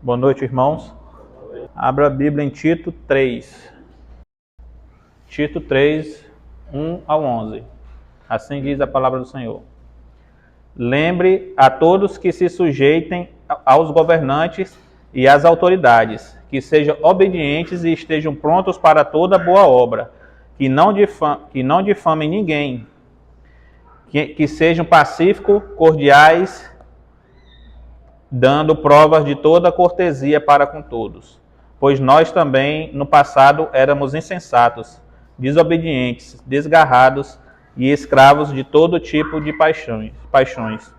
Boa noite, irmãos. Abra a Bíblia em Tito 3. Tito 3, 1 ao 11. Assim diz a palavra do Senhor. Lembre a todos que se sujeitem aos governantes e às autoridades, que sejam obedientes e estejam prontos para toda boa obra, que não difamem ninguém, que sejam pacíficos, cordiais, dando provas de toda cortesia para com todos. Pois nós também, no passado, éramos insensatos, desobedientes, desgarrados e escravos de todo tipo de paixões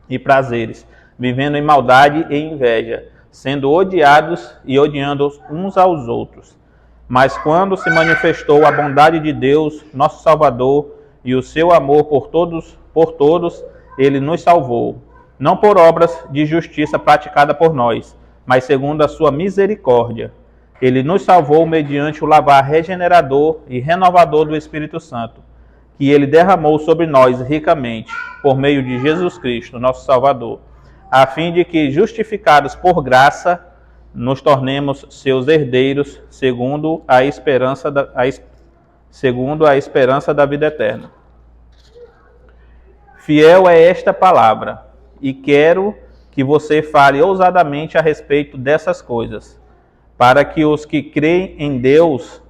e prazeres, vivendo em maldade e inveja, sendo odiados e odiando uns aos outros. Mas quando se manifestou a bondade de Deus, nosso Salvador, e o seu amor por todos, ele nos salvou, não por obras de justiça praticada por nós, mas segundo a sua misericórdia. Ele nos salvou mediante o lavar regenerador e renovador do Espírito Santo, que ele derramou sobre nós ricamente, por meio de Jesus Cristo, nosso Salvador, a fim de que, justificados por graça, nos tornemos seus herdeiros, segundo a esperança da vida eterna. Fiel é esta palavra, e quero que você fale ousadamente a respeito dessas coisas, para que os que creem em Deus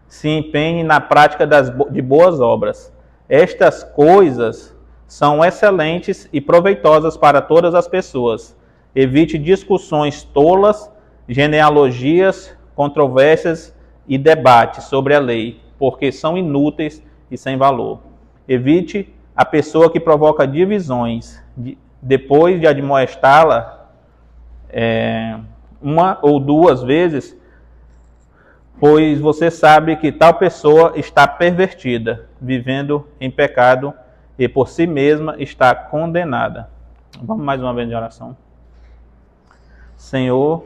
se empenhem na prática de boas obras. Estas coisas são excelentes e proveitosas para todas as pessoas. Evite discussões tolas, genealogias, controvérsias e debates sobre a lei, porque são inúteis e sem valor. Evite a pessoa que provoca divisões, depois de admoestá-la uma ou duas vezes, pois você sabe que tal pessoa está pervertida, vivendo em pecado e por si mesma está condenada. Vamos mais uma vez de oração. Senhor,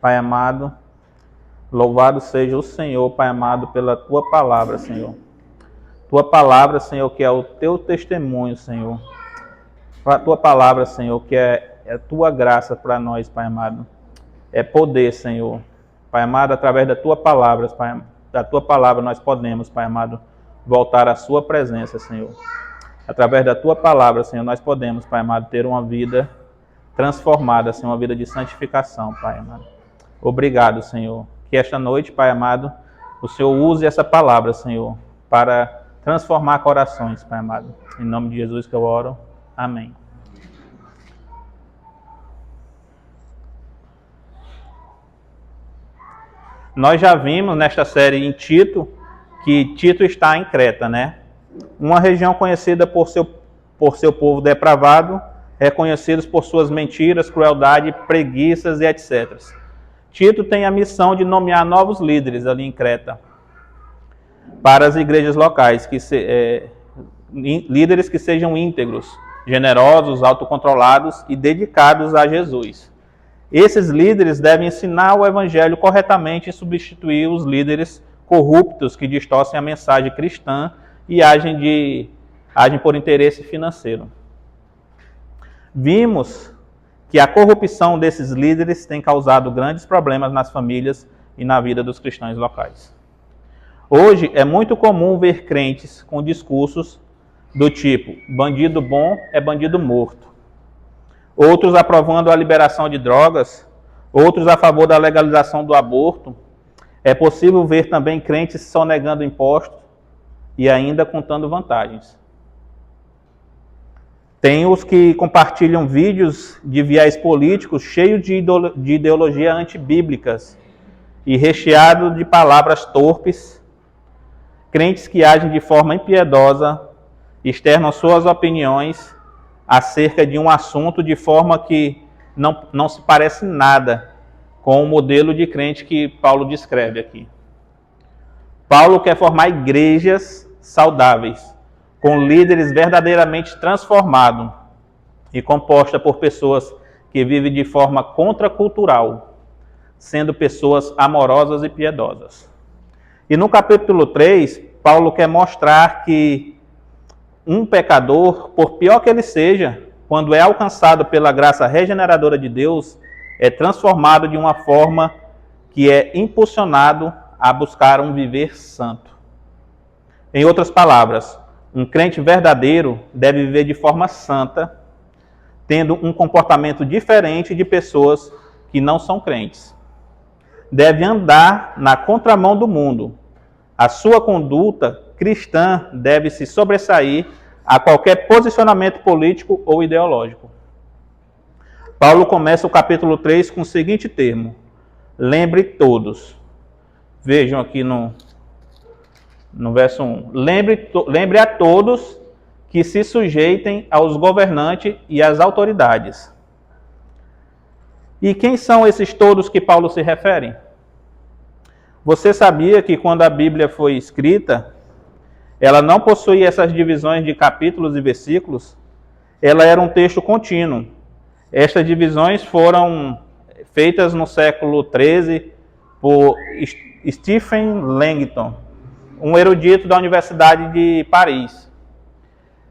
Pai amado, louvado seja o Senhor, Pai amado, pela Tua palavra, Senhor. Tua palavra, Senhor, que é o Teu testemunho, Senhor. A Tua palavra, Senhor, que é a Tua graça para nós, Pai amado. É poder, Senhor. Pai amado, através da Tua palavra, da Tua palavra nós podemos, Pai amado, voltar à Sua presença, Senhor. Através da Tua palavra, Senhor, nós podemos, Pai amado, ter uma vida transformada, Senhor, uma vida de santificação, Pai amado. Obrigado, Senhor. Que esta noite, Pai amado, o Senhor use essa palavra, Senhor, para transformar corações, Pai amado. Em nome de Jesus que eu oro. Amém. Nós já vimos nesta série em Tito, que Tito está em Creta, né? Uma região conhecida por seu povo depravado, reconhecidos por suas mentiras, crueldade, preguiças e etc. Tito tem a missão de nomear novos líderes ali em Creta, para as igrejas locais, líderes que sejam íntegros, generosos, autocontrolados e dedicados a Jesus. Esses líderes devem ensinar o evangelho corretamente e substituir os líderes corruptos que distorcem a mensagem cristã e agem por interesse financeiro. Vimos que a corrupção desses líderes tem causado grandes problemas nas famílias e na vida dos cristãos locais. Hoje é muito comum ver crentes com discursos do tipo: bandido bom é bandido morto. Outros aprovando a liberação de drogas, outros a favor da legalização do aborto. É possível ver também crentes sonegando impostos e ainda contando vantagens. Tem os que compartilham vídeos de viés políticos cheios de ideologia antibíblicas e recheado de palavras torpes. Crentes que agem de forma impiedosa, externam suas opiniões acerca de um assunto de forma que não se parece nada com o modelo de crente que Paulo descreve aqui. Paulo quer formar igrejas saudáveis, com líderes verdadeiramente transformados e composta por pessoas que vivem de forma contracultural, sendo pessoas amorosas e piedosas. E no capítulo 3, Paulo quer mostrar que um pecador, por pior que ele seja, quando é alcançado pela graça regeneradora de Deus, é transformado de uma forma que é impulsionado a buscar um viver santo. Em outras palavras, um crente verdadeiro deve viver de forma santa, tendo um comportamento diferente de pessoas que não são crentes. Deve andar na contramão do mundo. A sua conduta cristã deve se sobressair a qualquer posicionamento político ou ideológico. Paulo começa o capítulo 3 com o seguinte termo: lembre todos. Vejam aqui no verso 1. Lembre a todos que se sujeitem aos governantes e às autoridades. E quem são esses todos que Paulo se refere? Você sabia que quando a Bíblia foi escrita, ela não possuía essas divisões de capítulos e versículos? Ela era um texto contínuo. Estas divisões foram feitas no século XIII por Stephen Langton, um erudito da Universidade de Paris.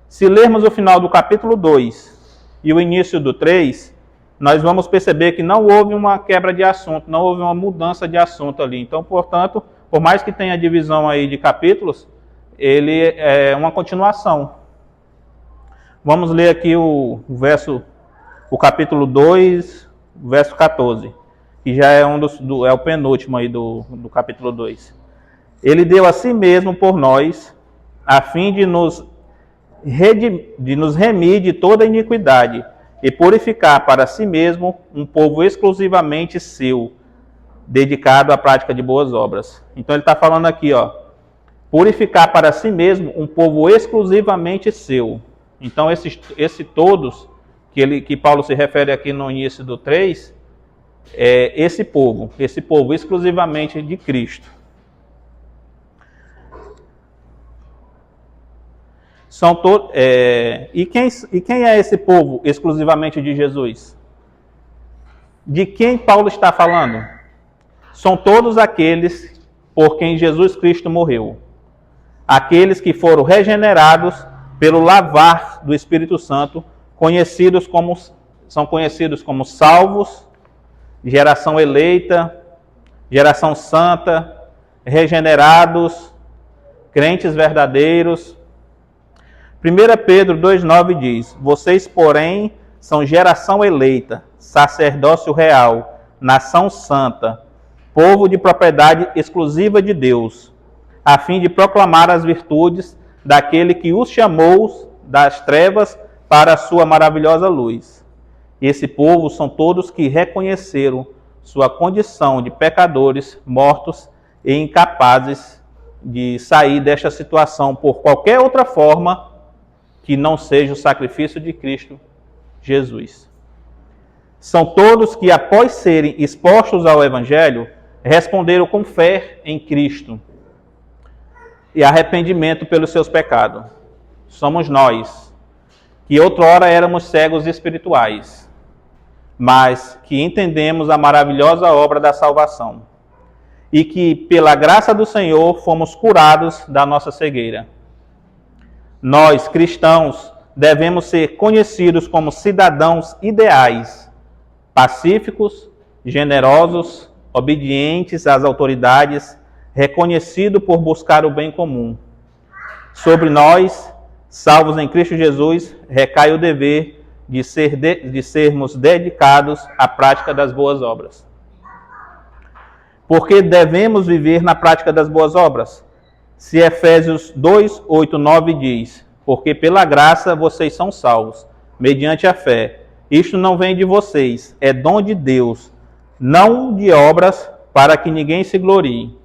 Se lermos o final do capítulo 2 e o início do 3, nós vamos perceber que não houve uma quebra de assunto, não houve uma mudança de assunto ali. Então, portanto, por mais que tenha divisão aí de capítulos, ele é uma continuação. Vamos ler aqui o capítulo 2, verso 14, que já é é o penúltimo aí do capítulo 2. Ele deu a si mesmo por nós, a fim de nos remir de toda iniquidade e purificar para si mesmo um povo exclusivamente seu, dedicado à prática de boas obras. Então ele está falando aqui, purificar para si mesmo um povo exclusivamente seu. Então esse todos que Paulo se refere aqui no início do 3, é esse povo exclusivamente de Cristo. E quem é esse povo exclusivamente de Jesus? De quem Paulo está falando? São todos aqueles por quem Jesus Cristo morreu. Aqueles que foram regenerados pelo lavar do Espírito Santo, são conhecidos como salvos, geração eleita, geração santa, regenerados, crentes verdadeiros. 1 Pedro 2,9 diz: vocês, porém, são geração eleita, sacerdócio real, nação santa, povo de propriedade exclusiva de Deus, a fim de proclamar as virtudes daquele que os chamou das trevas para a sua maravilhosa luz. Esse povo são todos que reconheceram sua condição de pecadores, mortos e incapazes de sair desta situação por qualquer outra forma que não seja o sacrifício de Cristo Jesus. São todos que, após serem expostos ao Evangelho, responderam com fé em Cristo e arrependimento pelos seus pecados. Somos nós, que outrora éramos cegos espirituais, mas que entendemos a maravilhosa obra da salvação e que, pela graça do Senhor, fomos curados da nossa cegueira. Nós, cristãos, devemos ser conhecidos como cidadãos ideais, pacíficos, generosos, obedientes às autoridades, reconhecidos por buscar o bem comum. Sobre nós, salvos em Cristo Jesus, recai o dever de sermos dedicados à prática das boas obras. Porque devemos viver na prática das boas obras? Se Efésios 2, 8, 9 diz: porque pela graça vocês são salvos, mediante a fé. Isto não vem de vocês, é dom de Deus, não de obras, para que ninguém se glorie.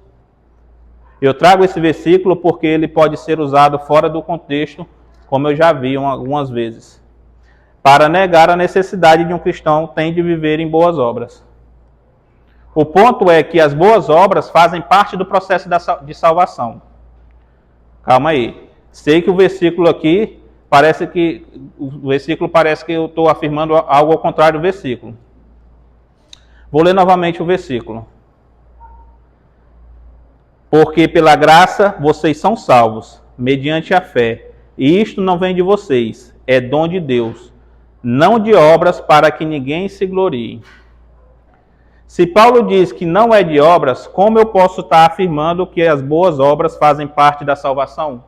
Eu trago esse versículo porque ele pode ser usado fora do contexto, como eu já vi algumas vezes, para negar a necessidade de um cristão tem de viver em boas obras. O ponto é que as boas obras fazem parte do processo de salvação. Calma aí. Sei que o versículo aqui parece que eu estou afirmando algo ao contrário do versículo. Vou ler novamente o versículo. Porque pela graça vocês são salvos, mediante a fé. E isto não vem de vocês, é dom de Deus, não de obras para que ninguém se glorie. Se Paulo diz que não é de obras, como eu posso estar afirmando que as boas obras fazem parte da salvação?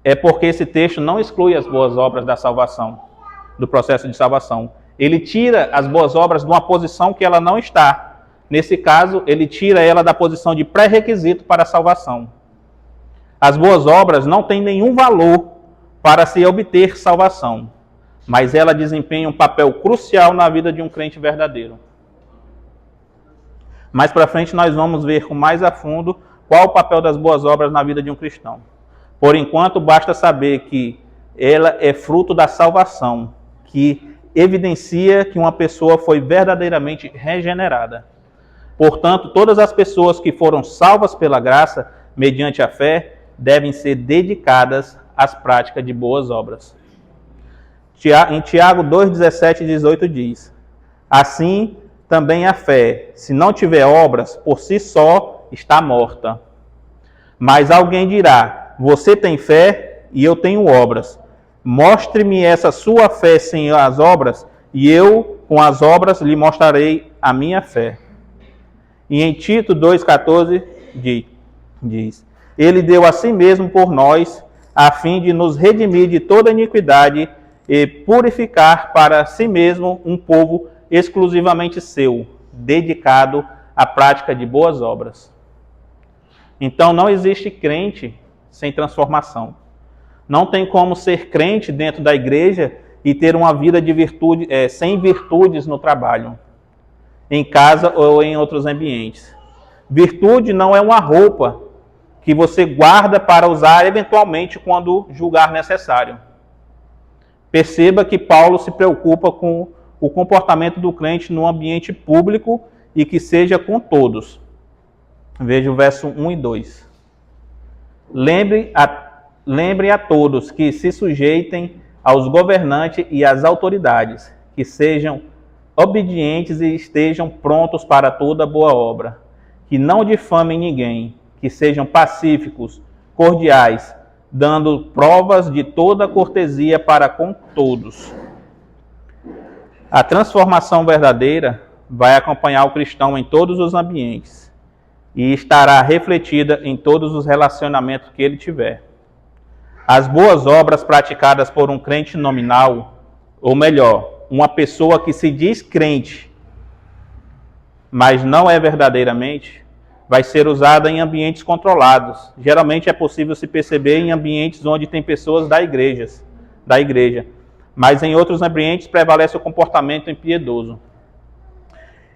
É porque esse texto não exclui as boas obras da salvação, do processo de salvação. Ele tira as boas obras de uma posição que ela não está. Nesse caso, ele tira ela da posição de pré-requisito para a salvação. As boas obras não têm nenhum valor para se obter salvação, mas ela desempenha um papel crucial na vida de um crente verdadeiro. Mais para frente nós vamos ver com mais a fundo qual o papel das boas obras na vida de um cristão. Por enquanto, basta saber que ela é fruto da salvação, que evidencia que uma pessoa foi verdadeiramente regenerada. Portanto, todas as pessoas que foram salvas pela graça, mediante a fé, devem ser dedicadas às práticas de boas obras. Em Tiago 2:17 e 18 diz: assim também a fé, se não tiver obras, por si só está morta. Mas alguém dirá: você tem fé e eu tenho obras. Mostre-me essa sua fé sem as obras, e eu, com as obras, lhe mostrarei a minha fé. E em Tito 2,14 diz: ele deu a si mesmo por nós, a fim de nos redimir de toda iniquidade e purificar para si mesmo um povo exclusivamente seu, dedicado à prática de boas obras. Então não existe crente sem transformação. Não tem como ser crente dentro da igreja e ter uma vida de virtude, sem virtudes no trabalho, em casa ou em outros ambientes. Virtude não é uma roupa que você guarda para usar eventualmente quando julgar necessário. Perceba que Paulo se preocupa com o comportamento do crente no ambiente público e que seja com todos. Veja o verso 1 e 2. Lembre a todos que se sujeitem aos governantes e às autoridades, que sejam obedientes e estejam prontos para toda boa obra, que não difamem ninguém, que sejam pacíficos, cordiais, dando provas de toda cortesia para com todos. A transformação verdadeira vai acompanhar o cristão em todos os ambientes e estará refletida em todos os relacionamentos que ele tiver. As boas obras praticadas por um crente nominal, ou melhor, uma pessoa que se diz crente, mas não é verdadeiramente, vai ser usada em ambientes controlados. Geralmente é possível se perceber em ambientes onde tem pessoas da igreja. Mas em outros ambientes prevalece o comportamento impiedoso.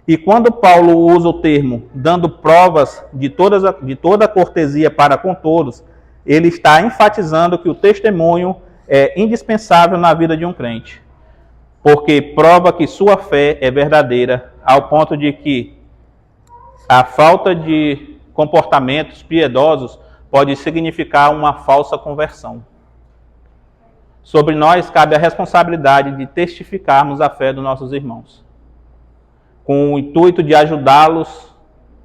E quando Paulo usa o termo dando provas de toda cortesia para com todos, ele está enfatizando que o testemunho é indispensável na vida de um crente, porque prova que sua fé é verdadeira, ao ponto de que a falta de comportamentos piedosos pode significar uma falsa conversão. Sobre nós cabe a responsabilidade de testificarmos a fé dos nossos irmãos, com o intuito de ajudá-los,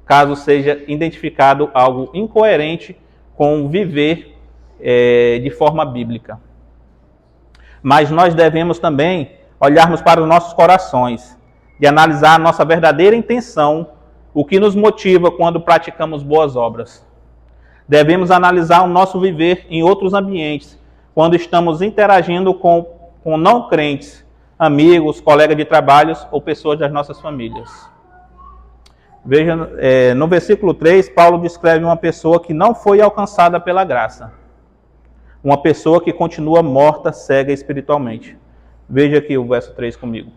caso seja identificado algo incoerente com o viver de forma bíblica. Mas nós devemos também olharmos para os nossos corações e analisar a nossa verdadeira intenção, o que nos motiva quando praticamos boas obras. Devemos analisar o nosso viver em outros ambientes, quando estamos interagindo com não crentes, amigos, colegas de trabalhos ou pessoas das nossas famílias. Veja, no versículo 3, Paulo descreve uma pessoa que não foi alcançada pela graça. Uma pessoa que continua morta, cega espiritualmente. Veja aqui o verso 3 comigo.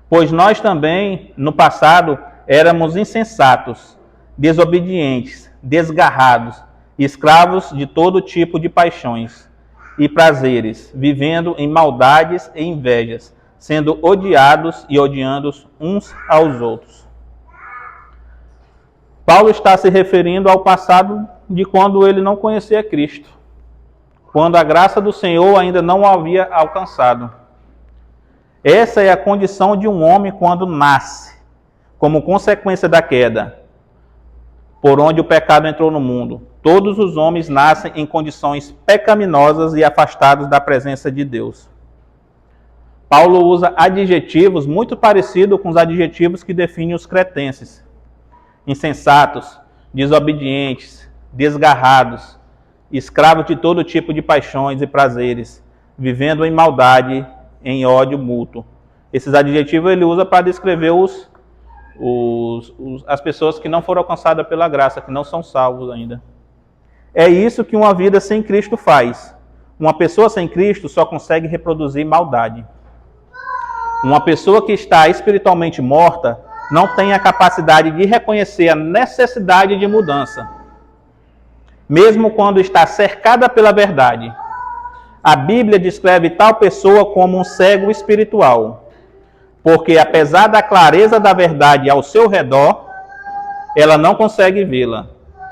Pois nós também, no passado, éramos insensatos, desobedientes, desgarrados, escravos de todo tipo de paixões e prazeres, vivendo em maldades e invejas, sendo odiados e odiando uns aos outros. Paulo está se referindo ao passado de quando ele não conhecia Cristo, quando a graça do Senhor ainda não o havia alcançado. Essa é a condição de um homem quando nasce, como consequência da queda, por onde o pecado entrou no mundo. Todos os homens nascem em condições pecaminosas e afastados da presença de Deus. Paulo usa adjetivos muito parecidos com os adjetivos que definem os cretenses: insensatos, desobedientes, desgarrados, escravos de todo tipo de paixões e prazeres, vivendo em maldade, em ódio mútuo. Esses adjetivos ele usa para descrever as pessoas que não foram alcançadas pela graça, que não são salvos ainda. É isso que uma vida sem Cristo faz. Uma pessoa sem Cristo só consegue reproduzir maldade. Uma pessoa que está espiritualmente morta não tem a capacidade de reconhecer a necessidade de mudança, mesmo quando está cercada pela verdade. A Bíblia descreve tal pessoa como um cego espiritual, porque apesar da clareza da verdade ao seu redor, ela não consegue vê-la.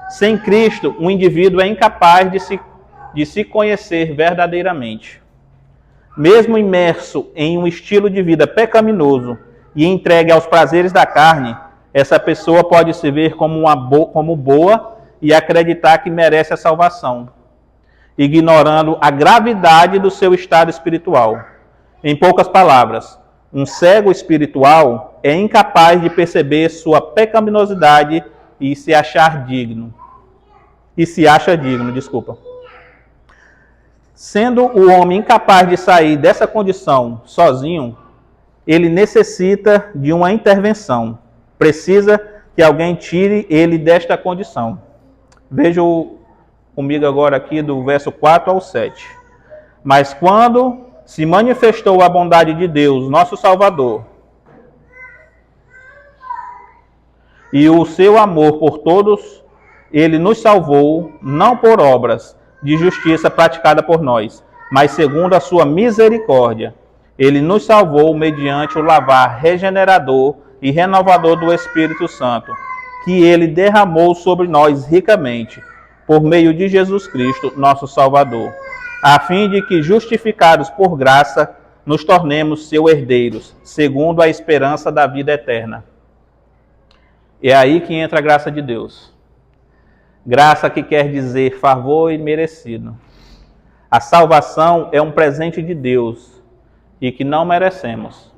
Sem Cristo, um indivíduo é incapaz de se conhecer verdadeiramente. Mesmo imerso em um estilo de vida pecaminoso e entregue aos prazeres da carne, essa pessoa pode se ver como boa e acreditar que merece a salvação, ignorando a gravidade do seu estado espiritual. Em poucas palavras, um cego espiritual é incapaz de perceber sua pecaminosidade e se acha digno. Sendo o homem incapaz de sair dessa condição sozinho, ele necessita de uma intervenção. Precisa que alguém tire ele desta condição. Vejam comigo agora aqui do verso 4 ao 7. Mas quando se manifestou a bondade de Deus, nosso Salvador, e o seu amor por todos, ele nos salvou, não por obras de justiça praticada por nós, mas segundo a sua misericórdia. Ele nos salvou mediante o lavar regenerador e renovador do Espírito Santo, que ele derramou sobre nós ricamente, por meio de Jesus Cristo, nosso Salvador, a fim de que, justificados por graça, nos tornemos seus herdeiros, segundo a esperança da vida eterna. É aí que entra a graça de Deus. Graça que quer dizer favor imerecido. A salvação é um presente de Deus e que não merecemos.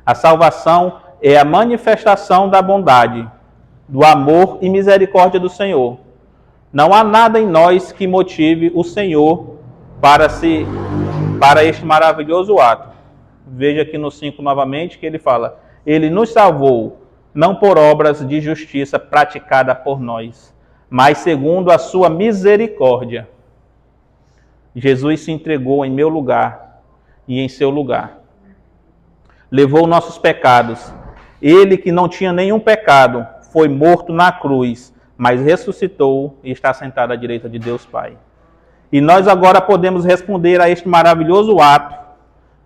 A salvação é a manifestação da bondade, do amor e misericórdia do Senhor. Não há nada em nós que motive o Senhor para este maravilhoso ato. Veja aqui no 5 novamente que ele fala: ele nos salvou, não por obras de justiça praticada por nós, mas segundo a sua misericórdia. Jesus se entregou em meu lugar e em seu lugar. Levou nossos pecados. Ele que não tinha nenhum pecado foi morto na cruz, mas ressuscitou e está sentado à direita de Deus Pai. E nós agora podemos responder a este maravilhoso ato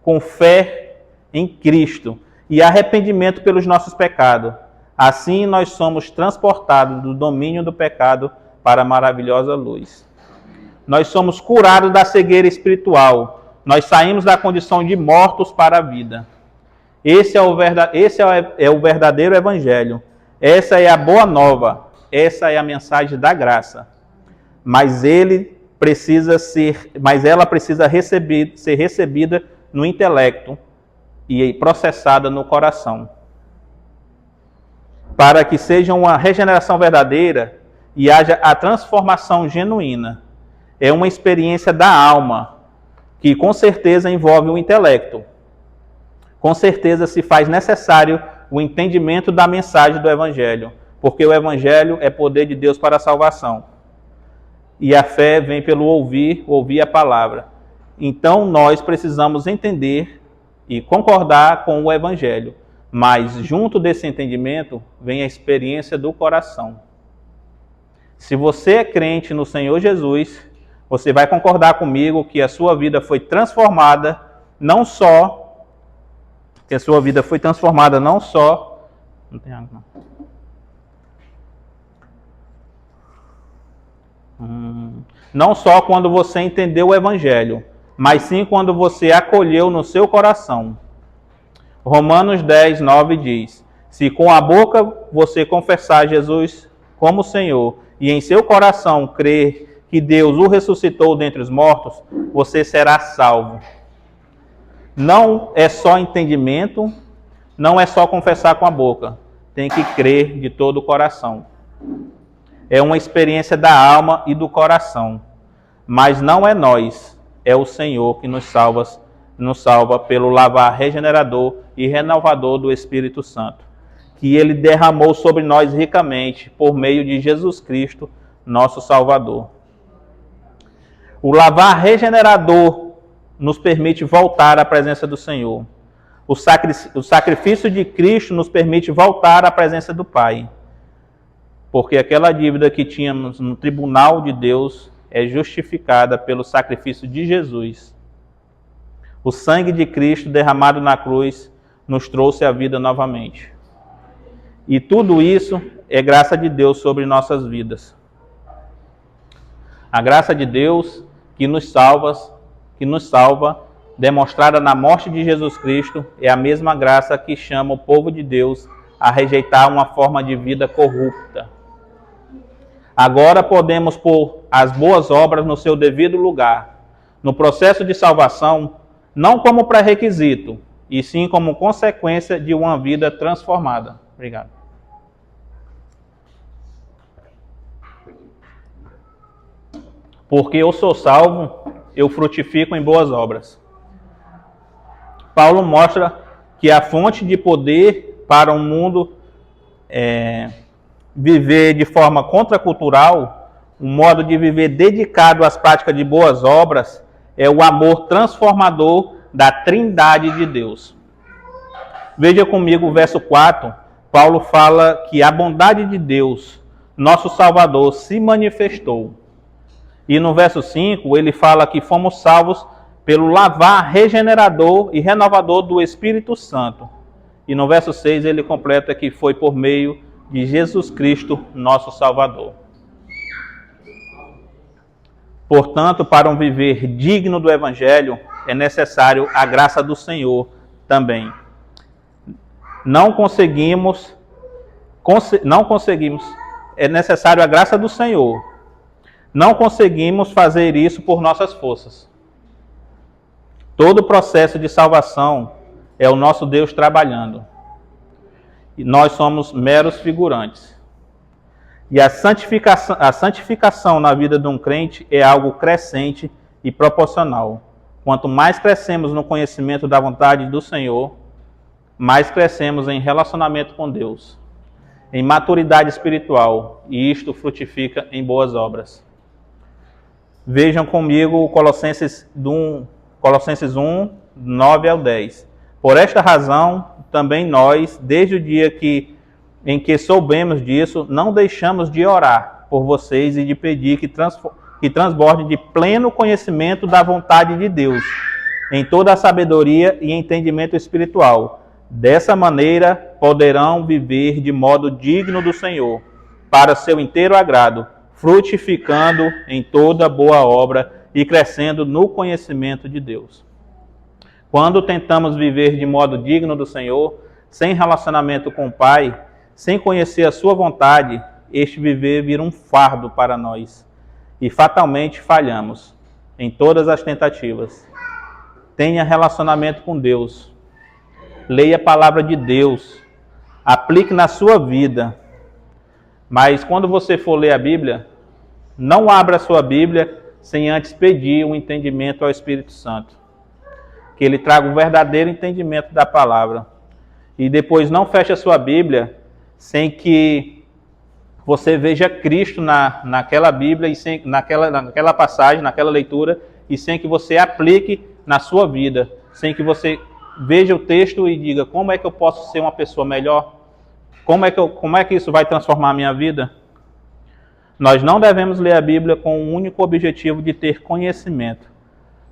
com fé em Cristo e arrependimento pelos nossos pecados. Assim nós somos transportados do domínio do pecado para a maravilhosa luz. Nós somos curados da cegueira espiritual. Nós saímos da condição de mortos para a vida. Esse é o verdadeiro evangelho. Essa é a boa nova. Essa é a mensagem da graça. Mas ela precisa ser recebida no intelecto e processada no coração. Para que seja uma regeneração verdadeira e haja a transformação genuína. É uma experiência da alma, que com certeza envolve o intelecto. Com certeza se faz necessário o entendimento da mensagem do Evangelho, porque o Evangelho é poder de Deus para a salvação. E a fé vem pelo ouvir a palavra. Então nós precisamos entender e concordar com o Evangelho. Mas junto desse entendimento vem a experiência do coração. Se você é crente no Senhor Jesus, você vai concordar comigo que a sua vida foi transformada não só... Não tem água, não. Não só quando você entendeu o Evangelho, mas sim quando você acolheu no seu coração. Romanos 10, 9 diz: se com a boca você confessar Jesus como Senhor e em seu coração crer que Deus o ressuscitou dentre os mortos, você será salvo. Não é só entendimento, não é só confessar com a boca. Tem que crer de todo o coração. É uma experiência da alma e do coração. Mas não é nós, é o Senhor que nos salva pelo lavar regenerador e renovador do Espírito Santo, que Ele derramou sobre nós ricamente por meio de Jesus Cristo, nosso Salvador. O lavar regenerador nos permite voltar à presença do Senhor. O sacrifício de Cristo nos permite voltar à presença do Pai. Porque aquela dívida que tínhamos no tribunal de Deus é justificada pelo sacrifício de Jesus. O sangue de Cristo derramado na cruz nos trouxe a vida novamente. E tudo isso é graça de Deus sobre nossas vidas. A graça de Deus que nos salva, demonstrada na morte de Jesus Cristo, é a mesma graça que chama o povo de Deus a rejeitar uma forma de vida corrupta. Agora podemos pôr as boas obras no seu devido lugar, no processo de salvação, não como pré-requisito, e sim como consequência de uma vida transformada. Obrigado. Porque eu sou salvo, eu frutifico em boas obras. Paulo mostra que a fonte de poder para um mundo viver de forma contracultural, um modo de viver dedicado às práticas de boas obras, é o amor transformador da Trindade de Deus. Veja comigo o verso 4, Paulo fala que a bondade de Deus, nosso Salvador, se manifestou. E no verso 5, ele fala que fomos salvos pelo lavar regenerador e renovador do Espírito Santo. E no verso 6, ele completa que foi por meio de Jesus Cristo, nosso Salvador. Portanto, para um viver digno do Evangelho, é necessário a graça do Senhor também. É necessário a graça do Senhor. Não conseguimos fazer isso por nossas forças. Todo o processo de salvação é o nosso Deus trabalhando. E nós somos meros figurantes. E a santificação na vida de um crente é algo crescente e proporcional. Quanto mais crescemos no conhecimento da vontade do Senhor, mais crescemos em relacionamento com Deus, em maturidade espiritual, e isto frutifica em boas obras. Vejam comigo Colossenses 1, 9 ao 10. Por esta razão, também nós, desde o dia em que soubemos disso, não deixamos de orar por vocês e de pedir que transborde de pleno conhecimento da vontade de Deus, em toda a sabedoria e entendimento espiritual. Dessa maneira, poderão viver de modo digno do Senhor, para seu inteiro agrado, frutificando em toda boa obra e crescendo no conhecimento de Deus. Quando tentamos viver de modo digno do Senhor, sem relacionamento com o Pai, sem conhecer a sua vontade, este viver vira um fardo para nós. E fatalmente falhamos em todas as tentativas. Tenha relacionamento com Deus. Leia a palavra de Deus. Aplique na sua vida. Mas quando você for ler a Bíblia, não abra a sua Bíblia sem antes pedir um entendimento ao Espírito Santo. Que Ele traga o verdadeiro entendimento da palavra. E depois não feche a sua Bíblia sem que você veja Cristo naquela Bíblia, e naquela passagem, naquela leitura, e sem que você aplique na sua vida. Sem que você veja o texto e diga, como é que eu posso ser uma pessoa melhor? Como é que isso vai transformar a minha vida? Nós não devemos ler a Bíblia com o único objetivo de ter conhecimento.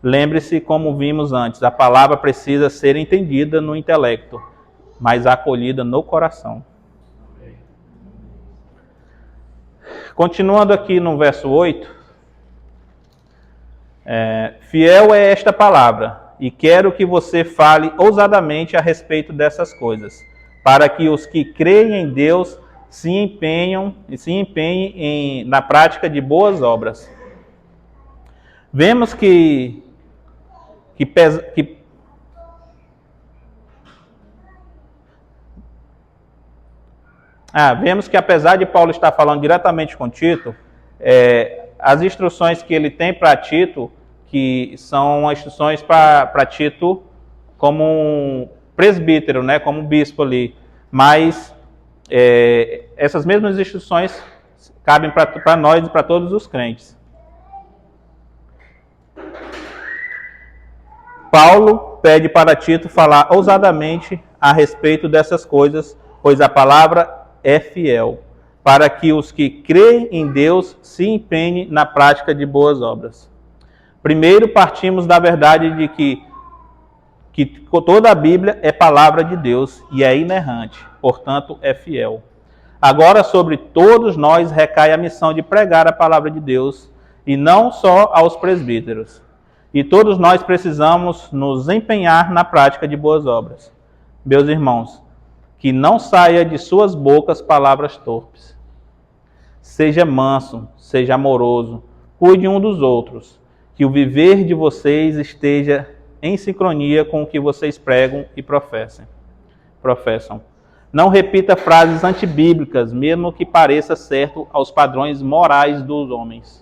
Lembre-se, como vimos antes, a palavra precisa ser entendida no intelecto, mas acolhida no coração. Continuando aqui no verso 8, fiel é esta palavra, e quero que você fale ousadamente a respeito dessas coisas, para que os que creem em Deus se empenhem na prática de boas obras. Vemos que Vemos que apesar de Paulo estar falando diretamente com Tito, as instruções que ele tem para Tito, que são instruções para Tito como um presbítero, né, como um bispo ali, mas essas mesmas instruções cabem para nós e para todos os crentes. Paulo pede para Tito falar ousadamente a respeito dessas coisas, pois a palavra é fiel, para que os que creem em Deus se empenhem na prática de boas obras. Primeiro, partimos da verdade de que toda a Bíblia é palavra de Deus e é inerrante, portanto é fiel. Agora, sobre todos nós recai a missão de pregar a palavra de Deus, e não só aos presbíteros. E todos nós precisamos nos empenhar na prática de boas obras. Meus irmãos, que não saia de suas bocas palavras torpes. Seja manso, seja amoroso, cuide um dos outros, que o viver de vocês esteja em sincronia com o que vocês pregam e professam. Não repita frases antibíblicas, mesmo que pareça certo aos padrões morais dos homens.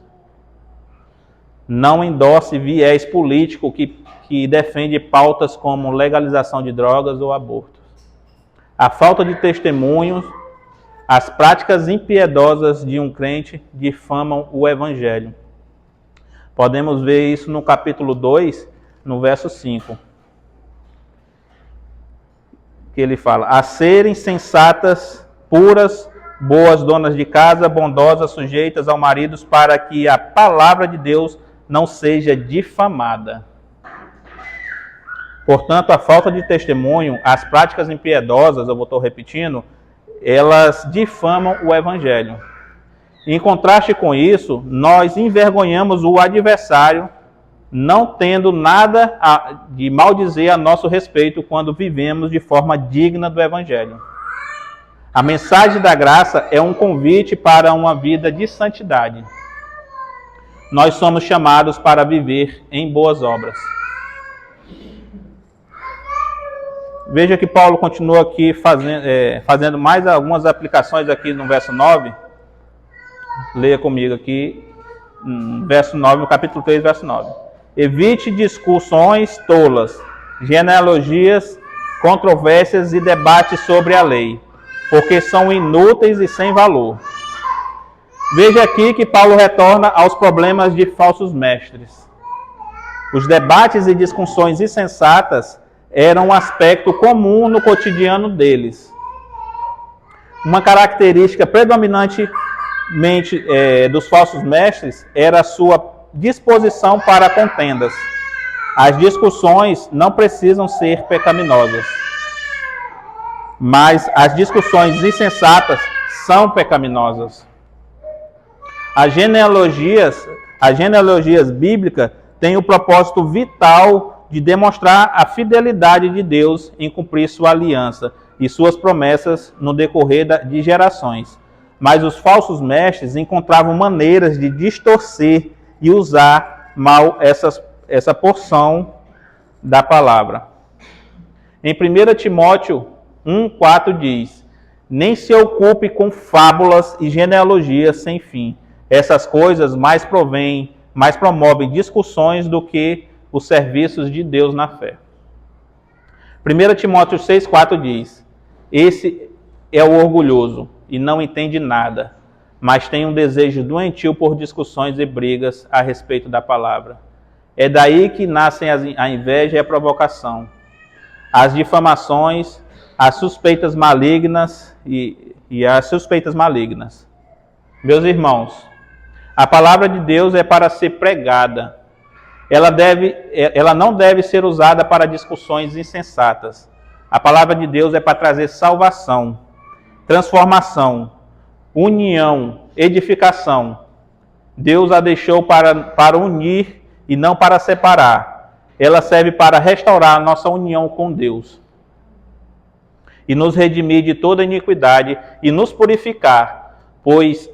Não endosse viés político que defende pautas como legalização de drogas ou aborto. A falta de testemunhos, as práticas impiedosas de um crente difamam o Evangelho. Podemos ver isso no capítulo 2, no verso 5. Que ele fala: a serem sensatas, puras, boas donas de casa, bondosas, sujeitas ao marido, para que a palavra de Deus não seja difamada. Portanto, a falta de testemunho, as práticas impiedosas, eu estou repetindo, elas difamam o Evangelho. Em contraste com isso, nós envergonhamos o adversário, não tendo nada de maldizer a nosso respeito quando vivemos de forma digna do Evangelho. A mensagem da graça é um convite para uma vida de santidade. Nós somos chamados para viver em boas obras. Veja que Paulo continua aqui fazendo mais algumas aplicações aqui no verso 9. Leia comigo aqui, verso 9, no capítulo 3, verso 9. Evite discussões tolas, genealogias, controvérsias e debates sobre a lei, porque são inúteis e sem valor. Veja aqui que Paulo retorna aos problemas de falsos mestres. Os debates e discussões insensatas eram um aspecto comum no cotidiano deles. Uma característica predominantemente dos falsos mestres era a sua disposição para contendas. As discussões não precisam ser pecaminosas, mas as discussões insensatas são pecaminosas. As genealogias bíblicas têm o propósito vital de demonstrar a fidelidade de Deus em cumprir sua aliança e suas promessas no decorrer de gerações. Mas os falsos mestres encontravam maneiras de distorcer e usar mal essa porção da palavra. Em 1 Timóteo 1,4 diz: nem se ocupe com fábulas e genealogias sem fim. Essas coisas mais promovem discussões do que os serviços de Deus na fé. 1 Timóteo 6,4 diz: esse é o orgulhoso e não entende nada, mas tem um desejo doentio por discussões e brigas a respeito da palavra. É daí que nascem a inveja e a provocação, as difamações, as suspeitas malignas e as suspeitas malignas. Meus irmãos, a palavra de Deus é para ser pregada. Ela não deve ser usada para discussões insensatas. A palavra de Deus é para trazer salvação, transformação, união, edificação. Deus a deixou para unir e não para separar. Ela serve para restaurar a nossa união com Deus e nos redimir de toda iniquidade e nos purificar, pois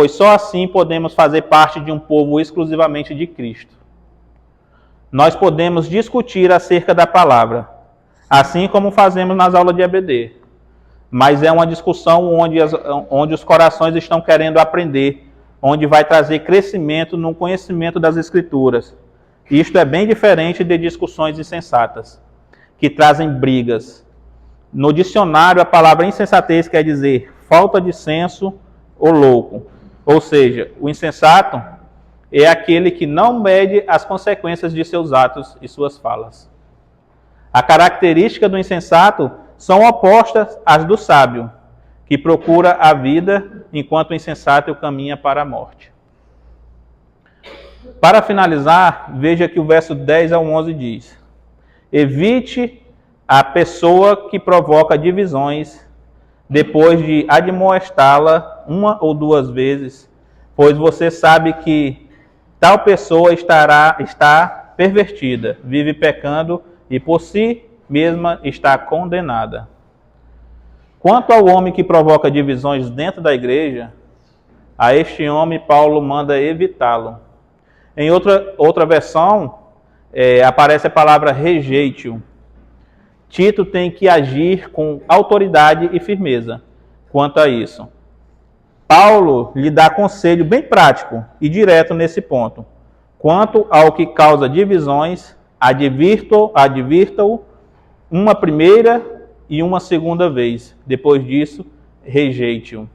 só assim podemos fazer parte de um povo exclusivamente de Cristo. Nós podemos discutir acerca da palavra, assim como fazemos nas aulas de EBD. mas é uma discussão onde os corações estão querendo aprender, onde vai trazer crescimento no conhecimento das Escrituras. Isto é bem diferente de discussões insensatas, que trazem brigas. No dicionário, a palavra insensatez quer dizer falta de senso ou louco. Ou seja, o insensato é aquele que não mede as consequências de seus atos e suas falas. A característica do insensato são opostas às do sábio, que procura a vida, enquanto o insensato caminha para a morte. Para finalizar, veja que o verso 10 ao 11 diz: evite a pessoa que provoca divisões, depois de admoestá-la uma ou duas vezes, pois você sabe que tal pessoa está pervertida, vive pecando e por si mesma está condenada. Quanto ao homem que provoca divisões dentro da igreja, a este homem Paulo manda evitá-lo. Em outra versão, aparece a palavra rejeite-o. Tito tem que agir com autoridade e firmeza quanto a isso. Paulo lhe dá conselho bem prático e direto nesse ponto. Quanto ao que causa divisões, advirta-o uma primeira e uma segunda vez. Depois disso, rejeite-o.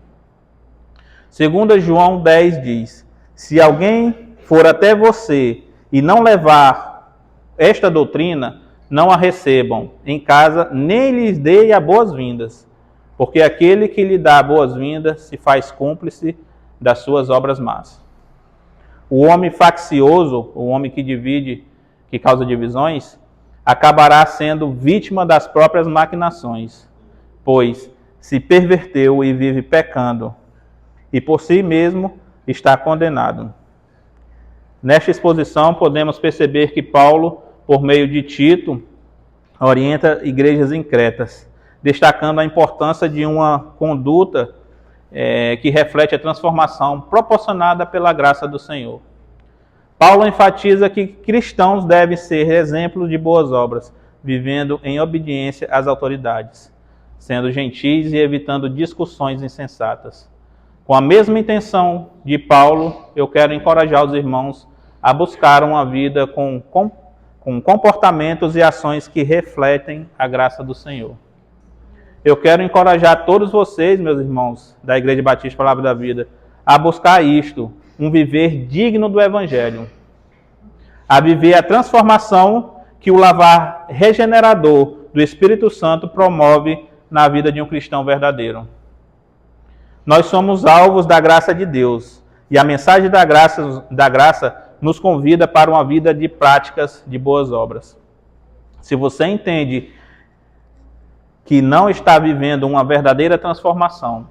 2 João 10 diz: se alguém for até você e não levar esta doutrina, não a recebam em casa, nem lhes dê as boas-vindas, porque aquele que lhe dá boas-vindas se faz cúmplice das suas obras más. O homem faccioso, o homem que divide, que causa divisões, acabará sendo vítima das próprias maquinações, pois se perverteu e vive pecando, e por si mesmo está condenado. Nesta exposição, podemos perceber que Paulo, por meio de Tito, orienta igrejas incrédulas, destacando a importância de uma conduta que reflete a transformação proporcionada pela graça do Senhor. Paulo enfatiza que cristãos devem ser exemplos de boas obras, vivendo em obediência às autoridades, sendo gentis e evitando discussões insensatas. Com a mesma intenção de Paulo, eu quero encorajar os irmãos a buscar uma vida com comportamentos e ações que refletem a graça do Senhor. Eu quero encorajar todos vocês, meus irmãos, da Igreja Batista Palavra da Vida, a buscar isto, um viver digno do Evangelho, a viver a transformação que o lavar regenerador do Espírito Santo promove na vida de um cristão verdadeiro. Nós somos alvos da graça de Deus, e a mensagem da graça nos convida para uma vida de práticas de boas obras. Se você entende que não está vivendo uma verdadeira transformação,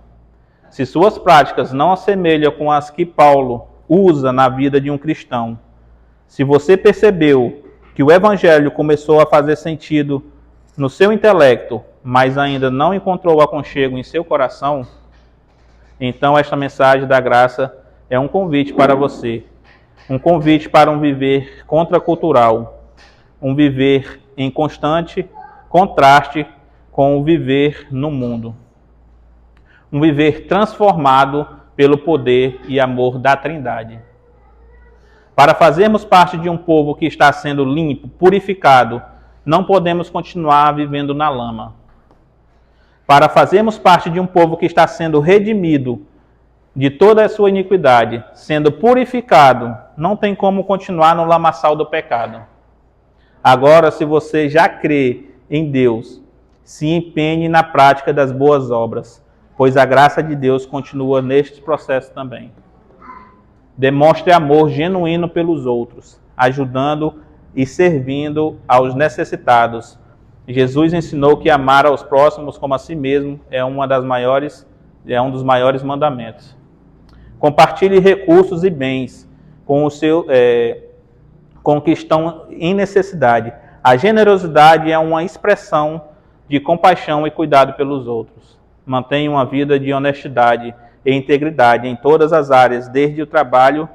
se suas práticas não assemelham com as que Paulo usa na vida de um cristão, se você percebeu que o Evangelho começou a fazer sentido no seu intelecto, mas ainda não encontrou aconchego em seu coração, então esta mensagem da graça é um convite para você. Um convite para um viver contracultural, um viver em constante contraste com o viver no mundo. Um viver transformado pelo poder e amor da Trindade. Para fazermos parte de um povo que está sendo limpo, purificado, não podemos continuar vivendo na lama. Para fazermos parte de um povo que está sendo redimido de toda a sua iniquidade, sendo purificado, não tem como continuar no lamaçal do pecado. Agora, se você já crê em Deus, se empenhe na prática das boas obras, pois a graça de Deus continua neste processo também. Demonstre amor genuíno pelos outros, ajudando e servindo aos necessitados. Jesus ensinou que amar aos próximos como a si mesmo é um dos maiores mandamentos. Compartilhe recursos e bens com com que estão em necessidade. A generosidade é uma expressão de compaixão e cuidado pelos outros. Mantenha uma vida de honestidade e integridade em todas as áreas, desde o trabalho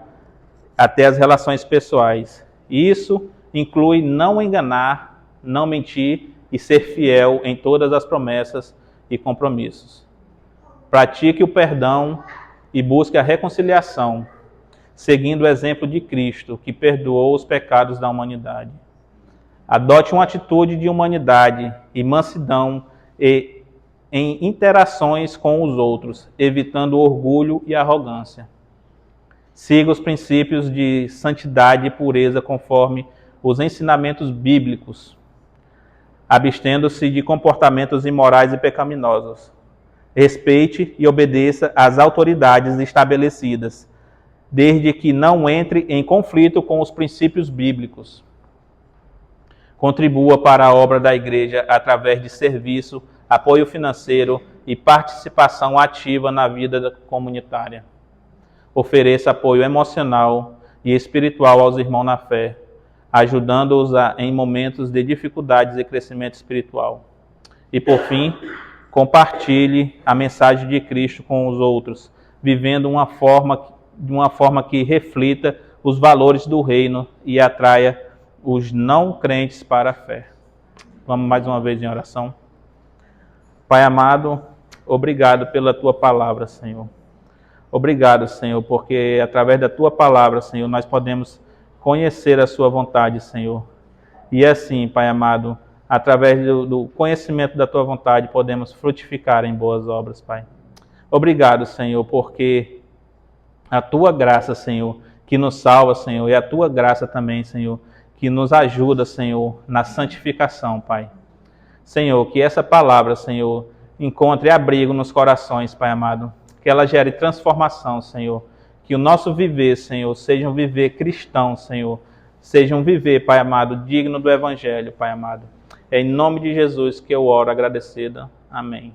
até as relações pessoais. Isso inclui não enganar, não mentir e ser fiel em todas as promessas e compromissos. Pratique o perdão e busque a reconciliação, seguindo o exemplo de Cristo, que perdoou os pecados da humanidade. Adote uma atitude de humanidade e mansidão em interações com os outros, evitando o orgulho e a arrogância. Siga os princípios de santidade e pureza conforme os ensinamentos bíblicos, abstendo-se de comportamentos imorais e pecaminosos. Respeite e obedeça às autoridades estabelecidas, desde que não entre em conflito com os princípios bíblicos. Contribua para a obra da igreja através de serviço, apoio financeiro e participação ativa na vida comunitária. Ofereça apoio emocional e espiritual aos irmãos na fé, ajudando-os em momentos de dificuldades e crescimento espiritual. E por fim, compartilhe a mensagem de Cristo com os outros, vivendo de uma forma que reflita os valores do reino e atraia os não crentes para a fé. Vamos mais uma vez em oração. Pai amado, obrigado pela tua palavra, Senhor. Obrigado, Senhor, porque através da tua palavra, Senhor, nós podemos conhecer a sua vontade, Senhor. E assim, Pai amado, através do conhecimento da tua vontade, podemos frutificar em boas obras, Pai. Obrigado, Senhor, porque a tua graça, Senhor, que nos salva, Senhor, e a tua graça também, Senhor, que nos ajuda, Senhor, na santificação, Pai. Senhor, que essa palavra, Senhor, encontre abrigo nos corações, Pai amado, que ela gere transformação, Senhor, que o nosso viver, Senhor, seja um viver cristão, Senhor, seja um viver, Pai amado, digno do Evangelho, Pai amado. É em nome de Jesus que eu oro agradecida. Amém.